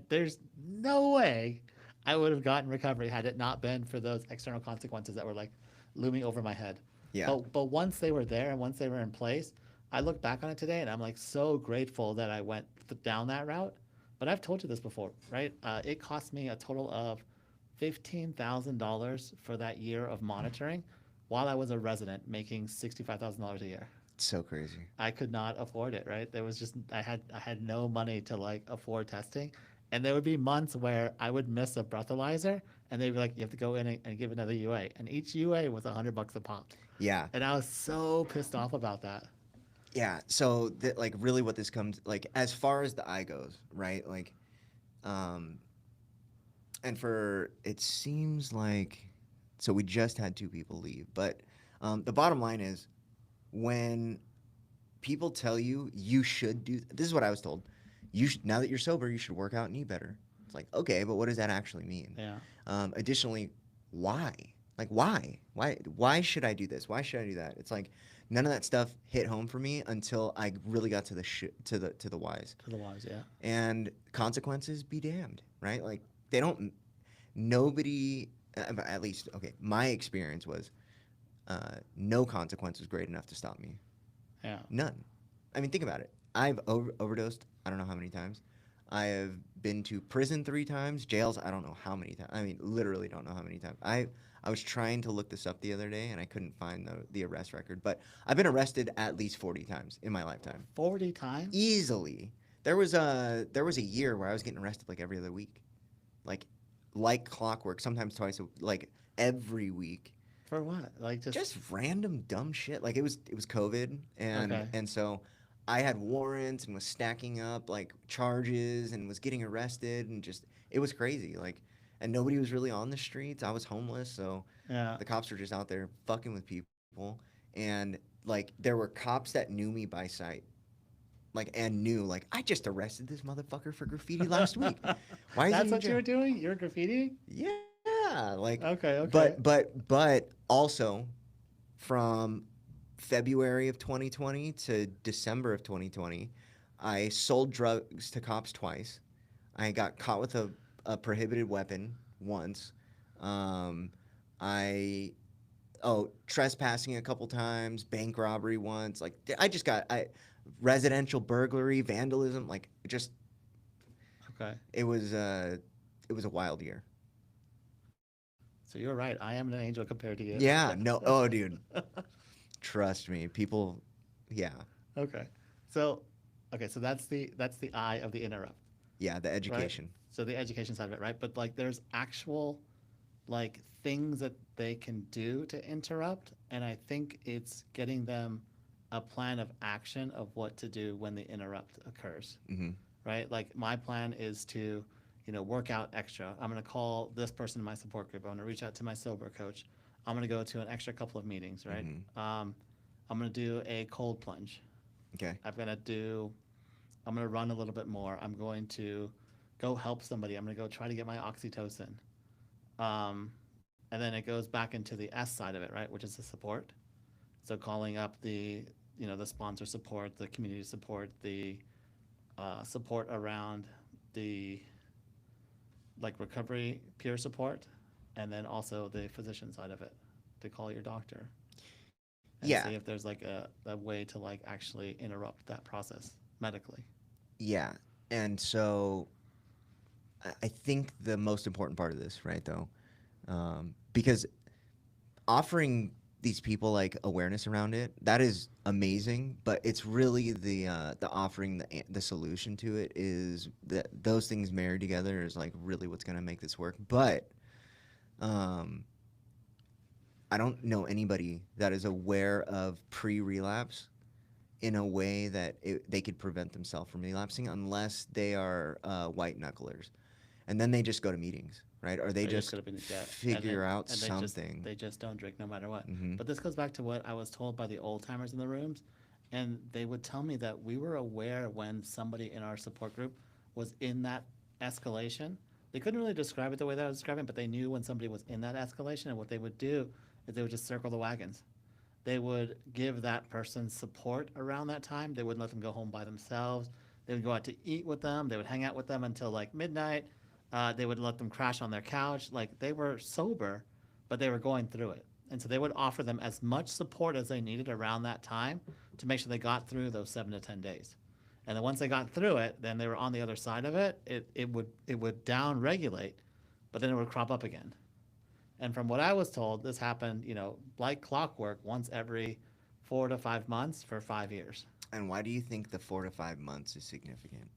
there's no way I would have gotten recovery had it not been for those external consequences that were like looming over my head. Yeah. But once they were there and once they were in place, I look back on it today and I'm like so grateful that I went down that route. But I've told you this before, right? It cost me a total of $15,000 for that year of monitoring while I was a resident making $65,000 a year. It's so crazy. I could not afford it, right? There was just I had no money to like afford testing. And there would be months where I would miss a breathalyzer and they'd be like, you have to go in and give another UA. And each UA was $100 a pop. Yeah. And I was so pissed off about that. Yeah. So like really what this comes like as far as the eye goes, right? Like um and for it seems like so we just had two people leave, but the bottom line is when people tell you you should do this is what I was told. Now that you're sober, you should work out and eat better. It's like, okay, but what does that actually mean? Yeah. Additionally, why? Like, why? Why should I do this? Why should I do that? It's like none of that stuff hit home for me until I really got to the whys. To the wise, yeah. And consequences be damned, right? Like they don't. Nobody, at least, okay. My experience was no consequence was great enough to stop me. Yeah. None. I mean, think about it. I've overdosed. I don't know how many times. I have been to prison 3 times, jails. I don't know how many times. I mean, literally don't know how many times. I was trying to look this up the other day and I couldn't find the arrest record. But I've been arrested at least 40 times in my lifetime, 40 times? easily. There was a year where I was getting arrested like every other week, like clockwork. Sometimes twice, like every week. For what? Like Just random dumb shit. Like it was COVID, and Okay. and so I had warrants and was stacking up like charges and was getting arrested and just it was crazy. Like and nobody was really on the streets. I was homeless, so Yeah. the cops were just out there fucking with people. And like there were cops that knew me by sight. Like and knew like I just arrested this motherfucker for graffiti last week. Why is he That's in what you jail? were doing? You were graffitiing? Yeah, like Okay, okay. but also from February of 2020 to December of 2020, I sold drugs to cops twice. I got caught with a prohibited weapon once. Um, I trespassing a couple times, bank robbery once. Like I just got residential burglary, vandalism. Like just Okay. it was it was a wild year. So you're right. I am an angel compared to you. Yeah, no. Oh, dude, trust me. People, yeah, Okay. So so that's the eye of the interrupt, yeah. The right? education. So the education side of it, right? But like there's actual like things that they can do to interrupt, and I think it's getting them a plan of action of what to do when the interrupt occurs, Mm-hmm. right? Like my plan is to, work out extra. I'm going to call this person in my support group. I'm going to reach out to my sober coach. I'm going to go to an extra couple of meetings, right? Mm-hmm. I'm going to do a cold plunge. Okay. I'm going to run a little bit more. I'm going to go help somebody. I'm going to go try to get my oxytocin. And then it goes back into the S side of it, right, which is the support. So calling up the sponsor support, the community support, the support around the like recovery peer support, and then also the physician side of it to call your doctor and Yeah, see if there's like a way to like actually interrupt that process medically. yeah. And so I think the most important part of this, right, though, because offering these people like awareness around it, that is amazing. But it's really the offering the solution to it is that those things married together is like really what's gonna make this work. But um, I don't know anybody that is aware of pre-relapse in a way that they could prevent themselves from relapsing unless they are white knucklers, and then they just go to meetings, right? Or they They just just could have been yeah, figure out and something. they just don't drink no matter what. Hmm. But this goes back to what I was told by the old timers in the rooms, and they would tell me that we were aware when somebody in our support group was in that escalation. They couldn't really describe it the way that I was describing, but they knew when somebody was in that escalation, and what they would do is they would just circle the wagons. They would give that person support around that time. They wouldn't let them go home by themselves. They would go out to eat with them. They would hang out with them until like midnight. They would let them crash on their couch. Like they were sober, but they were going through it. And so they would offer them as much support as they needed around that time to make sure they got through those 7 to 10 days. And then once they got through it, then they were on the other side of it. It would down regulate, but then it would crop up again. And from what I was told, this happened, like clockwork, once every 4 to 5 months for 5 years. And why do you think the 4 to 5 months is significant?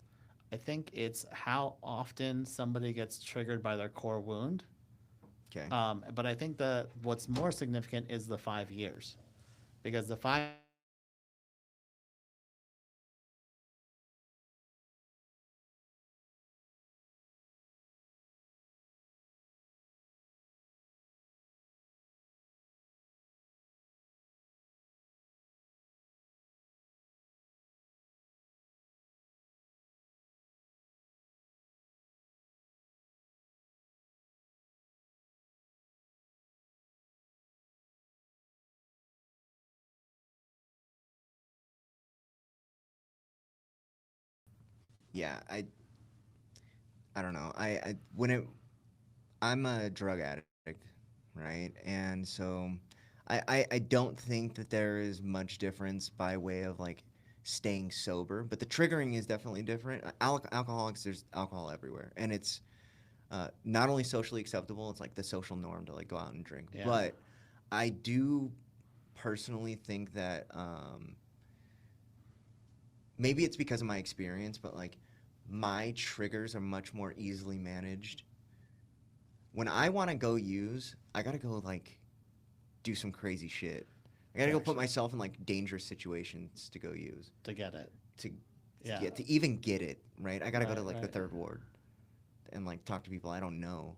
I think it's how often somebody gets triggered by their core wound. Okay. But I think what's more significant is the 5 years, because the 5 years is when you get triggered the most. Yeah, I don't know. I'm a drug addict, right? And so I don't think that there is much difference by way of like staying sober, but the triggering is definitely different. Alcoholics, there's alcohol everywhere, and it's not only socially acceptable, it's like the social norm to like go out and drink. Yeah. But I do personally think that maybe it's because of my experience, but like my triggers are much more easily managed. When I want to go use, I gotta go like do some crazy shit. I gotta To go put actually myself in like dangerous situations to go use to get it. to Yeah. get to even get it right. I gotta go to Right. like the Right. third ward and like talk to people I don't know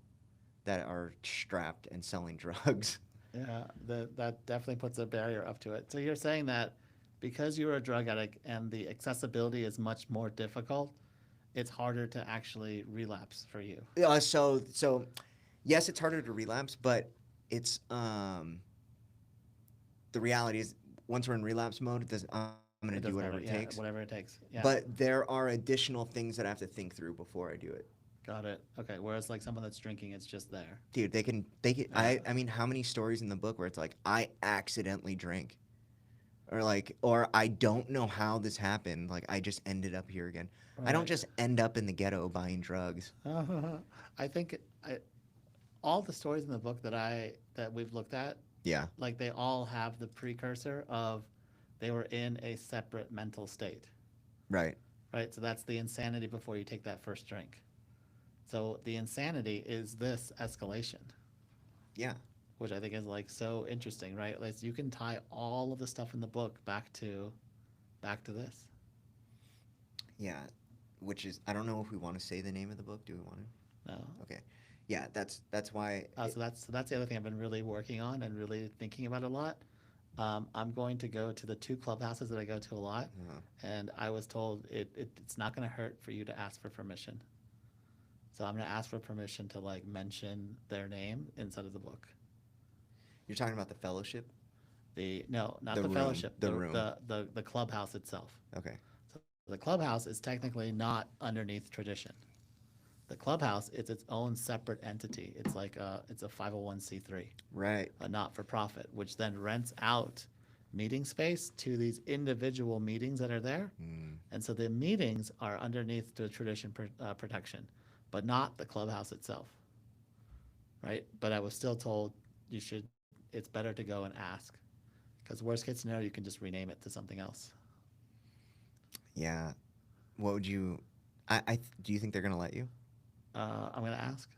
that are strapped and selling drugs. Yeah. That definitely puts a barrier up to it. So you're saying that because you're a drug addict and the accessibility is much more difficult, it's harder to actually relapse for you. So yes, it's harder to relapse, but it's the reality is once we're in relapse mode, I'm gonna do It whatever doesn't it matter. takes. Yeah. Whatever it takes. Yeah. But there are additional things that I have to think through before I do it. Got it. Okay. Whereas like someone that's drinking, it's just there. Dude, they can Yeah. I mean how many stories in the book where it's like I accidentally drank or like or I don't know how this happened, like I just ended up here again. I don't Right. just end up in the ghetto buying drugs. I think all the stories in the book that we've looked at, Yeah. like they all have the precursor of they were in a separate mental state, Right. right? So that's the insanity before you take that first drink. So the insanity is this escalation, Yeah. which I think is like so interesting, right? Like you can tie all of the stuff in the book back to this. Yeah. Which is I don't know if we want to say the name of the book. Do we want to? No. Okay. Yeah, that's why So that's the other thing I've been really working on and really thinking about a lot. I'm going to go to the two clubhouses that I go to a lot, uh, and I was told it's not going to hurt for you to ask for permission. So I'm going to ask for permission to like mention their name inside of the book. you're talking about the fellowship, The no, not the the room, fellowship, the room. the clubhouse itself. Okay. So the clubhouse is technically not underneath tradition. The clubhouse is its own separate entity. It's a 501c3, Right. a not for profit, which then rents out meeting space to these individual meetings that are there. Mm. And so the meetings are underneath the tradition protection, but not the clubhouse itself, right? But I was still told it's better to go and ask, because worst case scenario, you can just rename it to something else. Yeah. What would you? Do you think they're gonna let you? I'm gonna ask.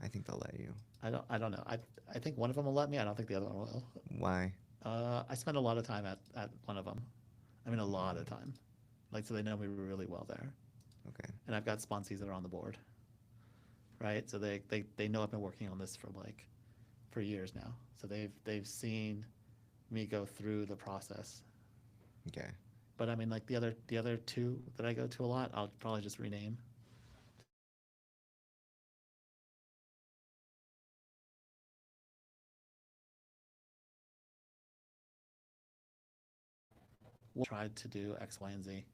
I think they'll let you. I don't know. I think one of them will let me. I don't think the other one will. Why? I spent a lot of time at one of them. I mean, a lot of time. Like, so they know me really well there. Okay. And I've got sponsees that are on the board, right? So they know I've been working on this for years now. So they've seen me go through the process. Okay. But I mean, like the other two that I go to a lot, I'll probably just rename to something else. Tried to do X, Y, and Z.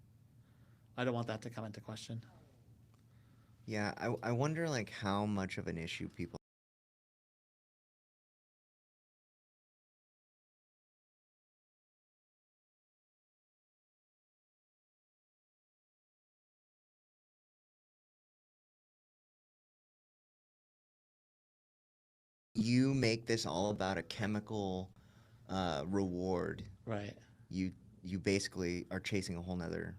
I don't want that to come into question. Yeah, I wonder like how much of an issue people you make this all about a chemical reward. Right. You you basically are chasing a whole nother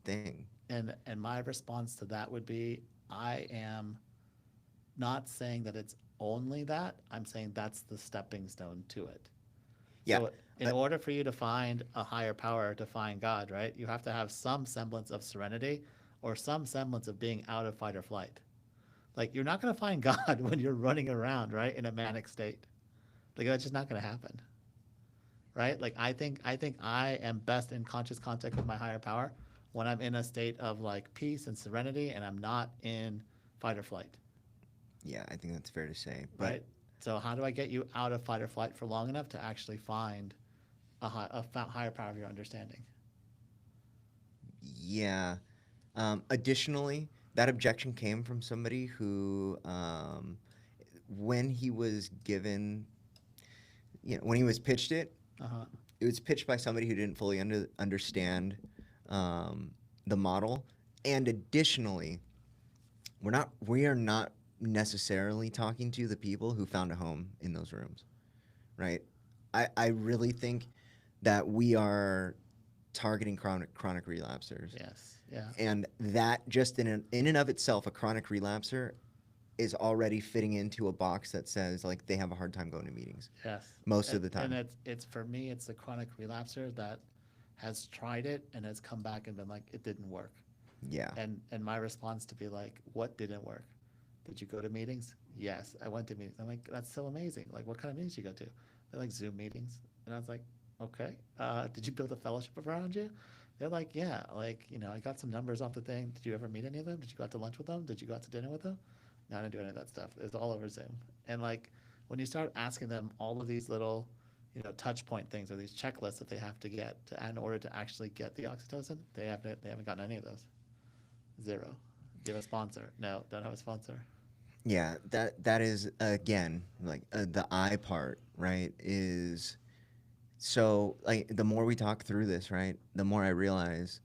thing. And my response to that would be, I am not saying that it's only that. I'm saying that's the stepping stone to it. Yeah. So in Uh, order for you to find a higher power, to find God, right, you have to have some semblance of serenity or some semblance of being out of fight or flight. Like you're not going to find God when you're running around, right, in a manic state. Like that's just not going to happen, right? Like I think I am best in conscious contact with my higher power when I'm in a state of like peace and serenity and I'm not in fight or flight, yeah, I think that's fair to say. But right? So how do I get you out of fight or flight for long enough to actually find a higher power of your understanding? yeah. Additionally, that objection came from somebody who, when he was given, when he was pitched Uh-huh. it was pitched by somebody who didn't fully understand um, the model. And additionally, we are not necessarily talking to the people who found a home in those rooms, right? I really think that we are targeting chronic relapsers, Yes. Yeah. and that just in and of itself, a chronic relapser is already fitting into a box that says like they have a hard time going to meetings Yes. most of the And time. it's for me, it's the chronic relapser that has tried it and has come back and been like, it didn't work. Yeah, And my response to be like, what didn't work? Did you go to meetings? Yes, I went to meetings. I'm like, that's so amazing. Like, what kind of meetings did you go to? They're like Zoom meetings, and I was like, okay. Did you build a fellowship around you? They're like, yeah. Like, I got some numbers off the thing. Did you ever meet any of them? Did you go out to lunch with them? Did you go out to dinner with them? No, I didn't do any of that stuff. It's all over Zoom. And like, when you start asking them all of these little, touch point things or these checklists that they have to get in order to actually get the oxytocin, they haven't gotten any of those. Zero. Do you have a sponsor? No, don't have a sponsor. yeah. That is again like the I part, right? Is so like the more we talk through this, right, the more I realize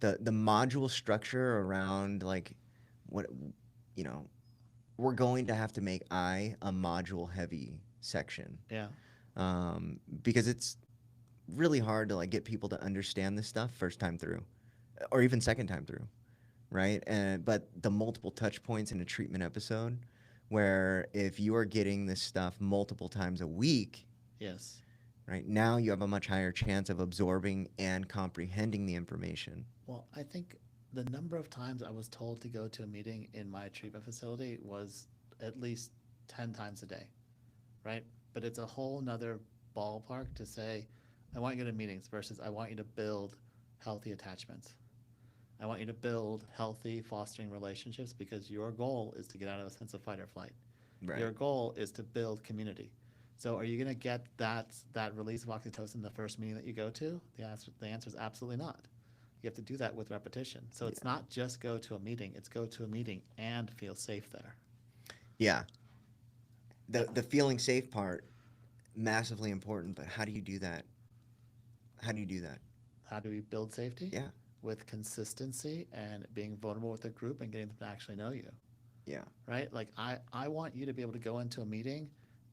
the module structure around like what you know we're going to have to make I a module heavy section, Yeah. because it's really hard to like get people to understand this stuff first time through, or even second time through, right? And but the multiple touch points in a treatment episode, where if you are getting this stuff multiple times a week, Yes. right now you have a much higher chance of absorbing and comprehending the information. Well, I think the number of times I was told to go to a meeting in my treatment facility was at least 10 times a day, right? But it's a whole nother ballpark to say, I want you to meetings versus I want you to build healthy attachments. I want you to build healthy fostering relationships because your goal is to get out of a sense of fight or flight. Right. Your goal is to build community. So are you going to get that release of oxytocin the first meeting that you go to? The answer is absolutely not. You have to do that with repetition. So Yeah. it's not just go to a meeting, it's go to a meeting and feel safe there. Yeah. The feeling safe part, massively important, but how do you do that? How do you do that? How do we build safety? Yeah. With consistency and being vulnerable with the group and getting them to actually know you. Yeah. Right? Like I want you to be able to go into a meeting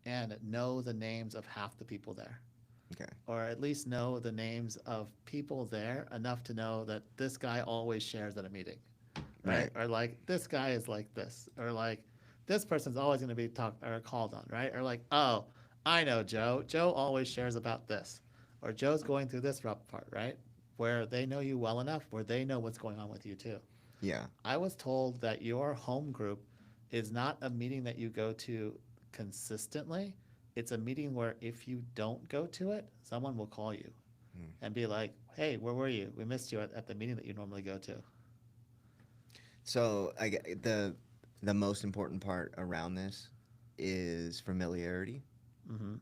and know the names of half the people there. Okay. Or at least know the names of people there enough to know that this guy always shares at a meeting. Right? Right. Or like this guy is like this. Or like this person's always going to be talked or called on, right? Or like, oh, I know Joe. Joe always shares about this. Or Joe's going through this rough part, right? Where they know you well enough where they know what's going on with you too. Yeah. I was told that your home group is not a meeting that you go to consistently. It's a meeting where if you don't go to it, someone will call you Mm. and be like, hey, where were you? We missed you at the meeting that you normally go to. So the most important part around this is familiarity Mm-hmm.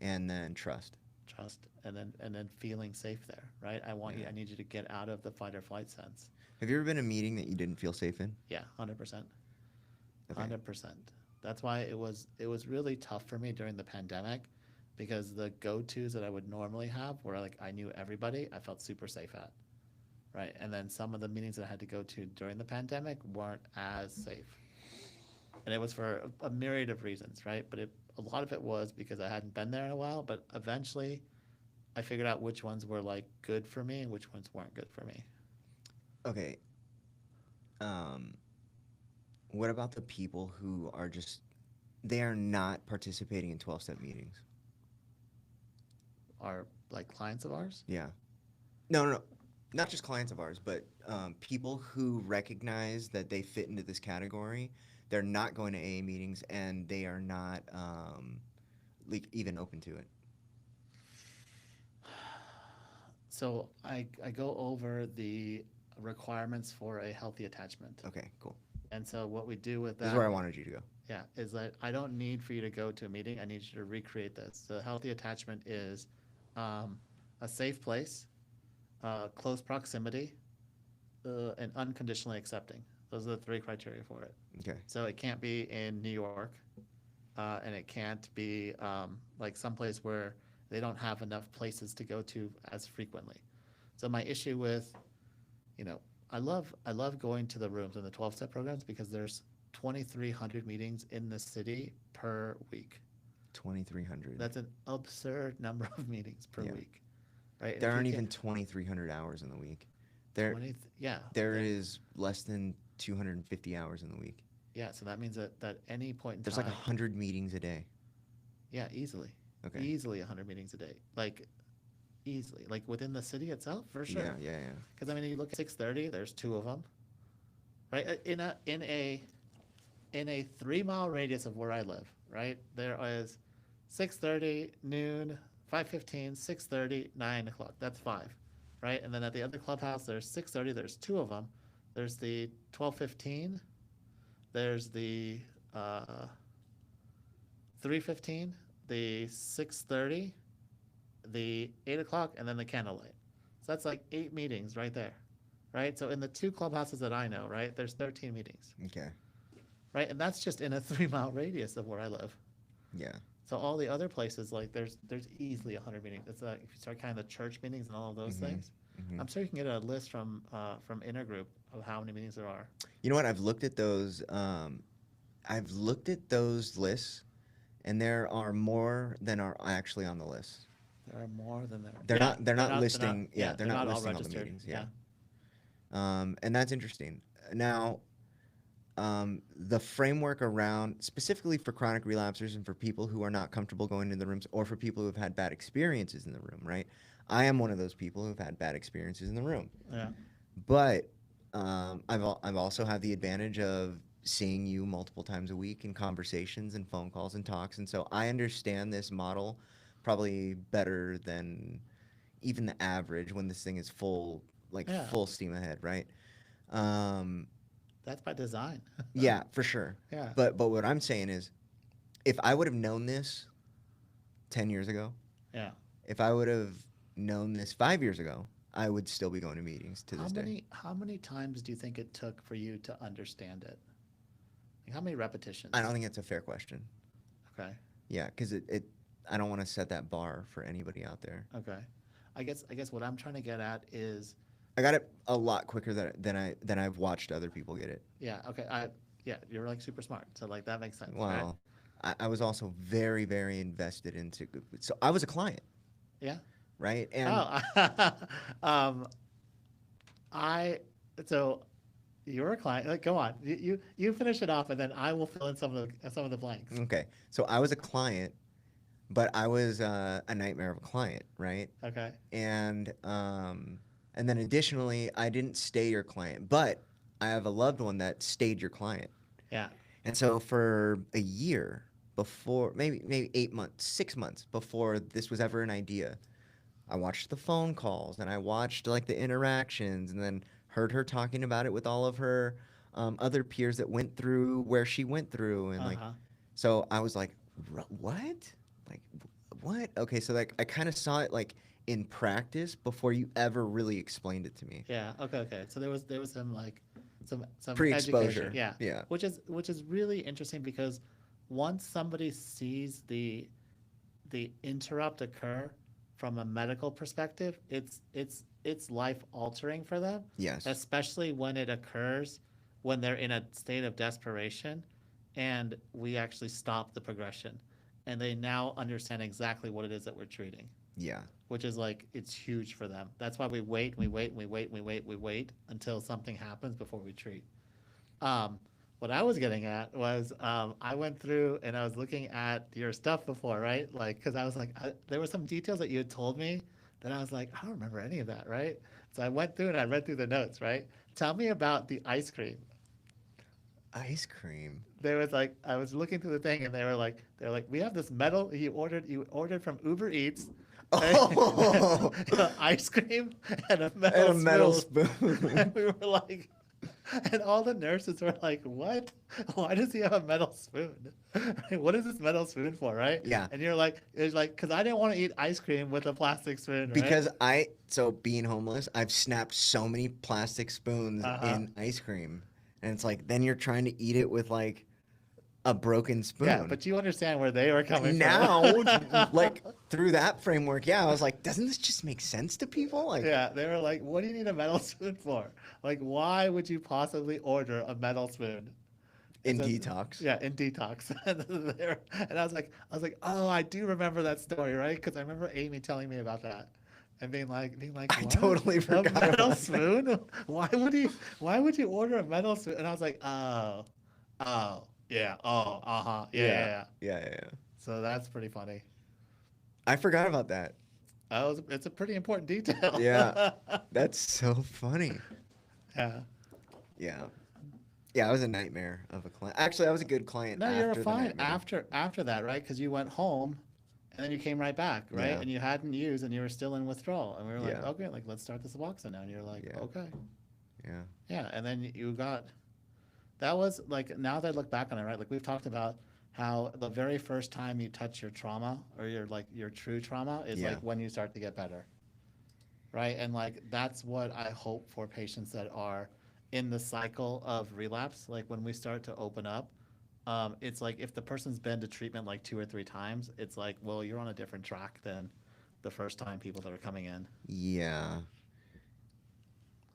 and then trust. Trust and then feeling safe there, right? I Yeah. need you to get out of the fight or flight sense. Have you ever been in a meeting that you didn't feel safe in? Yeah, 100%. Okay. 100%. That's why it was really tough for me during the pandemic because the go-tos that I would normally have where like I knew everybody, I felt super safe at. Right? And then some of the meetings that I had to go to during the pandemic weren't as safe. And it was for a myriad of reasons, right? But a lot of it was because I hadn't been there in a while, but eventually I figured out which ones were like good for me and which ones weren't good for me. Okay. Um, what about the people who are just they are not participating in 12-step meetings? Are like clients of ours? Yeah. No, no, no. Not just clients of ours, but people who recognize that they fit into this category. They're not going to AA meetings, and they are not like even open to it. So I go over the requirements for a healthy attachment. Okay, cool. And so what we do with This is that, where I wanted you to go. yeah, is that I don't need for you to go to a meeting. I need you to recreate this. The healthy attachment is a safe place, close proximity, and unconditionally accepting. Those are the three criteria for it. Okay. So it can't be in New York, and it can't be like someplace where they don't have enough places to go to as frequently. So my issue with, you know, I love going to the rooms in the 12-step programs because there's 2,300 meetings in the city per week. 2,300. That's an absurd number of meetings per Yeah. week, right? And There if you aren't can't even 2,300 hours in the week. There, 20, yeah, there is less than 250 hours in the week. yeah. So that means that any point in There's like time, 100 meetings a day. yeah, easily, Okay. easily 100 meetings a day, like easily, like within the city itself, for Yeah, sure. yeah, yeah. Because I mean, you look at 6:30, there's two of them, right? In a 3 mile radius of where I live, right? There is 6:30, noon, 5:15, 6:30, 9 o'clock. That's five, right? And then at the other clubhouse, there's 6:30. There's two of them. There's the 12:15. There's the 3:15, the 6:30, the 8 o'clock, and then the candlelight. So that's like 8 meetings right there, right? So in the two clubhouses that I know, right, there's 13 meetings, Okay. right? And that's just in a 3 mile radius of where I live. Yeah. So all the other places, like there's easily 100 meetings. It's like if you start counting the church meetings and all of those Mm-hmm. things, Mm-hmm. I'm sure you can get a list from Intergroup of how many meetings there are. You know what? I've looked at those. I've looked at those lists, and there are more than are actually on the list. There are more than there. They're Yeah, not. They're not they're not. listing. Yeah, Yeah, they're they're not not all listing all the registered. meetings. Yeah. Yeah. And that's interesting. Now, the framework around specifically for chronic relapsers and for people who are not comfortable going into the rooms, or for people who have had bad experiences in the room, right? I am one of those people who've had bad experiences in the room, Yeah. but I've also had the advantage of seeing you multiple times a week in conversations and phone calls and talks, and so I understand this model probably better than even the average when this thing is full, like Yeah. full steam ahead, right? Um, That's by design. yeah, for sure. Yeah. But what I'm saying is, if I would have known this 10 years ago, Yeah. if I would have known this 5 years ago, I would still be going to meetings to How this day. many times do you think it took for you to understand it? Like how many repetitions? I don't think it's a fair question. Okay. Yeah, because I don't want to set that bar for anybody out there. Okay. I guess what I'm trying to get at is I got it a lot quicker than I've watched other people get it. yeah, okay. Yeah, you're like super smart. So like that makes sense, right? Well, I was also very, very invested into. So I was a client, Yeah. right? And Oh, I so you're a client. Like, go on. You finish it off, and then I will fill in some of the blanks. okay, so I was a client, but I was a nightmare of a client, right? Okay. And then additionally, I didn't stay your client, but I have a loved one that stayed your client. Yeah. And so for a year before, maybe 8 months, 6 months before this was ever an idea, I watched the phone calls and I watched like the interactions, and then heard her talking about it with all of her other peers that went through where she went through, and like, Uh-huh. so I was like, what? Like, what? Okay, so like I kind of saw it like in practice before you ever really explained it to me. Yeah. Okay. Okay. So there was some like some education. Pre-exposure. Yeah. Yeah. Which is really interesting because once somebody sees the interrupt occur from a medical perspective, it's life altering for them, Yes. especially when it occurs when they're in a state of desperation, and we actually stop the progression, and they now understand exactly what it is that we're treating, Yeah. which is like it's huge for them. That's why we wait, we wait, we wait, we wait, we wait until something happens before we treat. Um, what I was getting at was I went through and I was looking at your stuff before, right? Like, because I was like, there were some details that you had told me that I was like, I don't remember any of that, right? So I went through and I read through the notes, right? Tell me about the ice cream. Ice cream. There was like, I was looking through the thing and they're like, we have this metal you ordered from Uber Eats, Oh, ice cream and a and metal a metal spoon. spoon. And we were like, and all the nurses were like, "What? Why does he have a metal spoon? What is this metal spoon for?" Right? Yeah. And you're like, "It's like because I didn't want to eat ice cream with a plastic spoon, right?" Because so being homeless, I've snapped so many plastic spoons Uh huh. in ice cream. And it's like, then you're trying to eat it with like a broken Yeah, spoon. but you understand where they were coming from. Now, like through that framework, yeah, I was like, doesn't this just make sense to people? Like Yeah, they were like, "What do you need a metal spoon for? Like, why would you possibly order a metal spoon?" And in so, detox. yeah, in detox. And I was like, oh, I do remember that story, right? Because I remember Amy telling me about that, and being like, I what? totally A forgot metal about that. spoon? Why would you order a metal spoon? And I was like, oh, yeah, oh, uh-huh, yeah, yeah, Yeah. yeah. Yeah. So that's pretty funny. I forgot about that. It's a pretty important detail. Yeah. That's so funny. Yeah. Yeah. Yeah, I was a nightmare of a client. Actually, I was a good client No, you're after the fine nightmare. after that, right? Because you went home, and then you came right back, right? Yeah. And you hadn't used, and you were still in withdrawal, and we were like, Yeah. okay, like let's start this Suboxone now, and you're like, Yeah. okay, Yeah. yeah. And then you got that was like now that I look back on it, right? Like we've talked about how the very first time you touch your trauma or your true trauma is Yeah. like when you start to get better, right? And like that's what I hope for patients that are in the cycle of relapse. Like when we start to open up, it's like if the person's been to treatment like 2 or 3 times, it's like, well, you're on a different track than the first time people that are coming in. Yeah.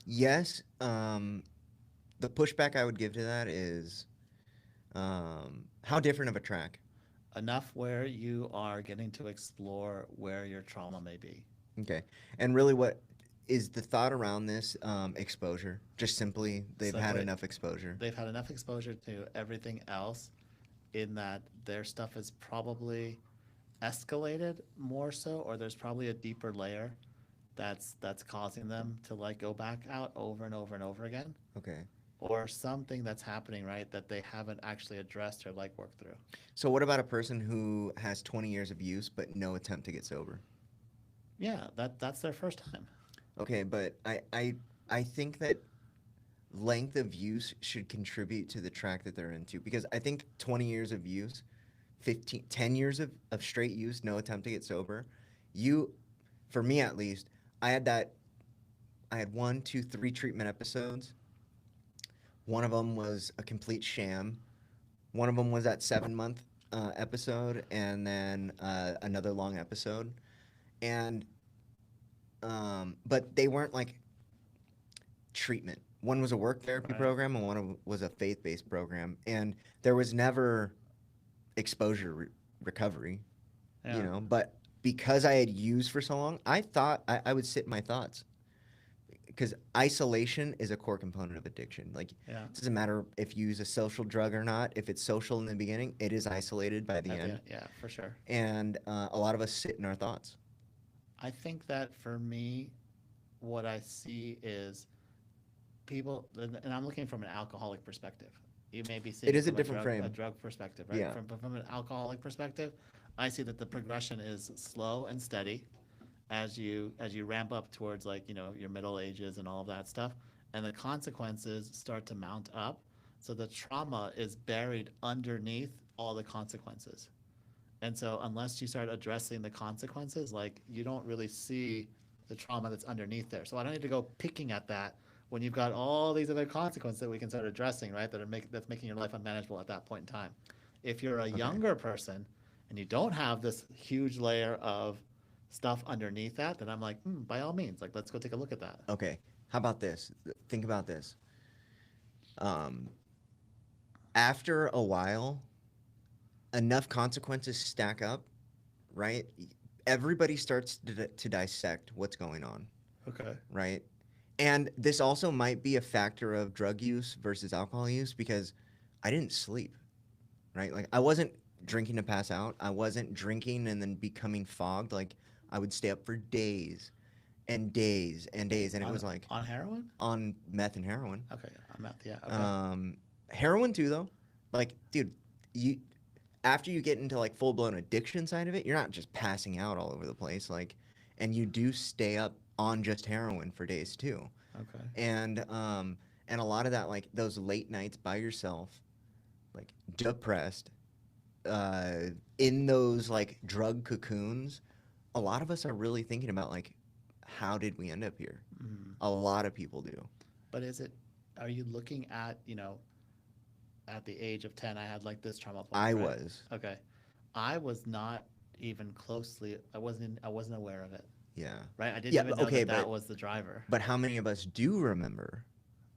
Yes. The pushback I would give to that is how different of a track? Enough where you are getting to explore where your trauma may be. Okay. And really, what is the thought around this exposure? Just simply, they've had Simply, enough exposure. they've had enough exposure to everything else in that their stuff is probably escalated more so, or there's probably a deeper layer that's causing them to like go back out over and over and over again, Okay. or something that's happening, right, that they haven't actually addressed or like worked through. So, what about a person who has 20 years of use but no attempt to get sober? Yeah, that's their first time. Okay, but I think that length of use should contribute to the track that they're into because I think 20 years of use, 10 years of straight use, no attempt to get sober, you, for me at least, I had that, I had one, two, three treatment episodes. One of them was a complete sham. One of them was that 7 month episode, and then another long episode. And, but they weren't like treatment. One was a work therapy Right. program, and one was a faith based program. And there was never exposure recovery, Yeah. But because I had used for so long, I thought I would sit in my thoughts because isolation is a core component of addiction. Like, Yeah. it doesn't matter if you use a social drug or not. If it's social in the beginning, it is isolated by the At the end. end, yeah, for sure. And a lot of us sit in our thoughts. I think that for me, what I see is people, and I'm looking from an alcoholic perspective. You may be It seeing it is a from a different drug a frame. drug perspective, right? Yeah. From an alcoholic perspective, I see that the progression is slow and steady as you ramp up towards like your middle ages and all of that stuff, and the consequences start to mount up. So the trauma is buried underneath all the consequences, And so unless you start addressing the consequences, like you don't really see the trauma that's underneath there. So I don't need to go picking at that when you've got all these other consequences that we can start addressing, right? That's making your life unmanageable at that point in time. If you're a Okay. younger person and you don't have this huge layer of stuff underneath that, then I'm like, by all means, like let's go take a look at that. Okay. How about this? Think about this. Um, After a while, enough consequences stack up, right? Everybody starts to dissect what's going on, Okay. right? And this also might be a factor of drug use versus alcohol use because I didn't sleep, right? Like I wasn't drinking to pass out. I wasn't drinking and then becoming fogged. Like I would stay up for days and days and days, and it was like On heroin? on meth and heroin. Okay, on meth. Yeah. Okay. Um, Heroin too, though. Like, dude, you after you get into like full blown addiction side of it, you're not just passing out all over the place. Like, and you do stay up on just heroin for days too. Okay. And a lot of that, like those late nights by yourself, like depressed, in those like drug cocoons, a lot of us are really thinking about like, how did we end up here? Mm. A lot of people do. But are you looking at, at the age of 10, I had like this trauma point, I right? was, Okay. I was not even closely, I wasn't aware of it, yeah, right? I didn't yeah. even know Okay, that that was the driver. but how many of us do remember?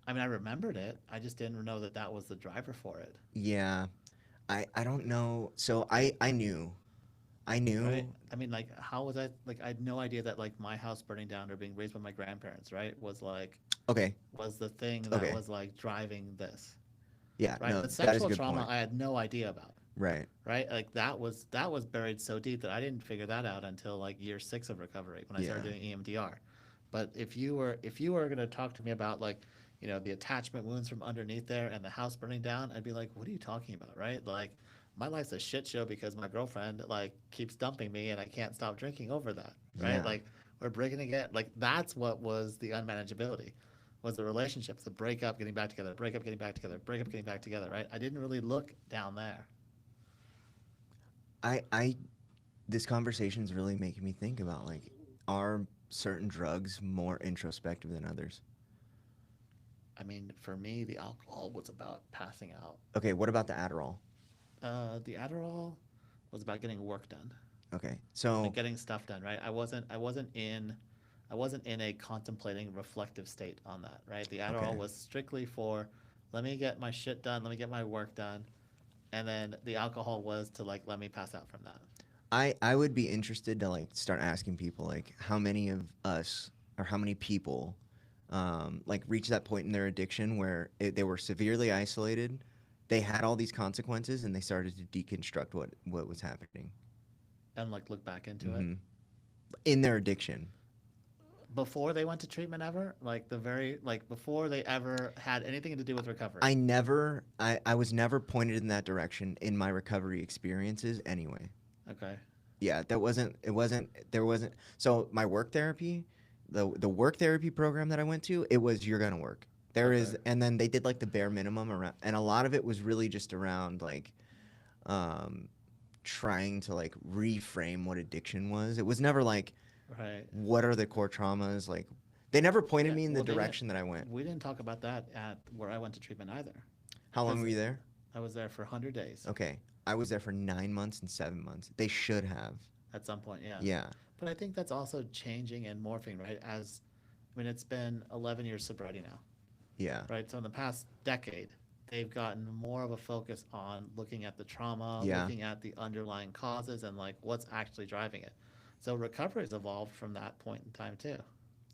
I mean, I remembered it. I just didn't know that that was the driver for it, Yeah, I don't know. So I right? knew. I mean, like, how was I, like, I had no idea that, like, my house burning down or being raised by my grandparents, right, was like, Okay, was the thing that okay, was like driving this, yeah, right? no, The that is a sexual good trauma point. I had no idea about. Right. Right, like that was buried so deep that I didn't figure that out until like year 6 of recovery when I started Yeah. doing EMDR. But if you were going to talk to me about like the attachment wounds from underneath there and the house burning down, I'd be like, what are you talking about? Right, like my life's a shit show because my girlfriend like keeps dumping me and I can't stop drinking over that. Right, Yeah. like we're breaking again. Like that's what was the unmanageability, was the relationships, the breakup, getting back together, breakup, getting back together, breakup, getting back together. Right, I didn't really look down there. I this conversation's really making me think about like, are certain drugs more introspective than others? I mean, for me, the alcohol was about passing out. Okay, what about the Adderall? The Adderall was about getting work done, Okay, like so getting stuff done. Right? I wasn't in a contemplating, reflective state on that. Right? The Adderall okay, was strictly for, let me get my shit done, let me get my work done, and then the alcohol was to like let me pass out from that. I would be interested to like start asking people like how many of us or how many people like reach that point in their addiction where they were severely isolated, they had all these consequences, and they started to deconstruct what was happening. And like look back into it Hmm. In their addiction. before they went to treatment ever, like the very like before they ever had anything to do with recovery. I was never pointed in that direction in my recovery experiences anyway. Okay. Yeah, there wasn't. So my work therapy, the work therapy program that I went to, it was you're gonna work. There Okay. is, and then they did like the bare minimum around, and a lot of it was really just around like, um, trying to like reframe what addiction was. It was never like, Right. what are the core traumas? Like, they never pointed Yeah. me in the Well, they didn't. direction that I went. We didn't talk about that at where I went to treatment either, How long because were you there? I was there for 100 days Okay, I was there for 9 months and 7 months. They should have. at some point. Yeah. Yeah, But I think that's also changing and morphing, right? I mean, it's been 11 years sobriety now, yeah, right? So in the past decade, they've gotten more of a focus on looking at the trauma, yeah. looking at the underlying causes, and like what's actually driving it. So recovery has evolved from that point in time too.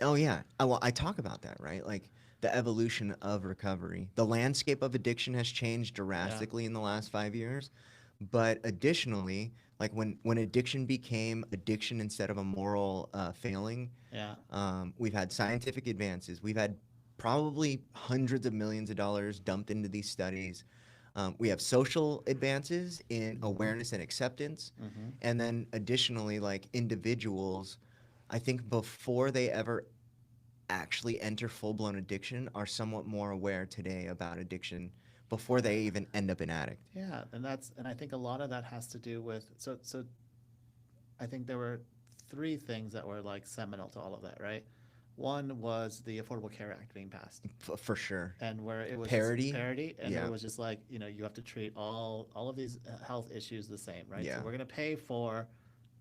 Oh yeah. Well, I talk about that, right? Like the evolution of recovery. The landscape of addiction has changed Yeah. drastically in the last 5 years. But additionally, like when addiction became addiction instead of a moral failing, Yeah. we've had scientific advances. We've had probably hundreds of millions of dollars dumped into these studies. We have social advances in awareness and acceptance. Mm-hmm. And then additionally, like individuals, I think before they ever actually enter full blown addiction, are somewhat more aware today about addiction, before they even end up an addict. Yeah, and I think a lot of that has to do with so I think there were three things that were like seminal to all of that, right? One was the Affordable Care Act being passed, For sure. and where it was just Parity. parity, and it Yeah. was just like, you have to treat all of these health issues the same, right? So Yeah. we're gonna pay for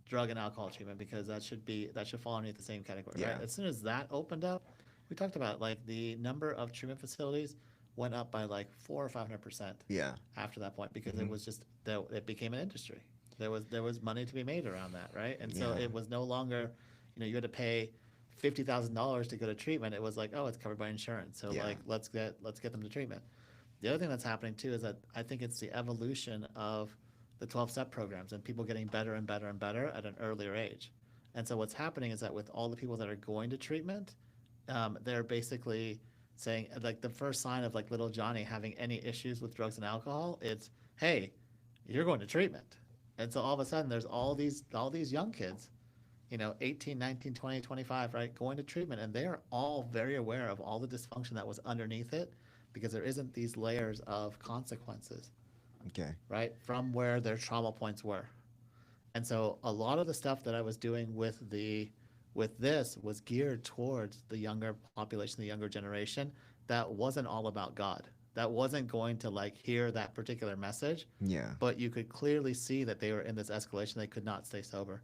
drug and alcohol treatment because that should fall underneath the same category, right? Yeah. As soon as that opened up, we talked about like the number of treatment facilities went up by like 400 or 500% Yeah. after that point because Hmm. it was just that it became an industry. There was money to be made around that, right? And so Yeah. it was no longer, you had to pay $50,000 to go to treatment. It was like, oh, it's covered by insurance, so Yeah. like let's get them to treatment. The other thing that's happening too is that I think it's the evolution of the 12-step programs and people getting better and better and better at an earlier age. And so what's happening is that with all the people that are going to treatment, they're basically saying like the first sign of like little Johnny having any issues with drugs and alcohol, it's hey, you're going to treatment. And so all of a sudden there's all these young kids, 18, 19, 20, 25, right, going to treatment, and they are all very aware of all the dysfunction that was underneath it because there isn't these layers of consequences, Okay. right, from where their trauma points were. And so a lot of the stuff that I was doing with this was geared towards the younger population, the younger generation that wasn't all about God. That wasn't going to like hear that particular message, Yeah. but you could clearly see that they were in this escalation. They could not stay sober.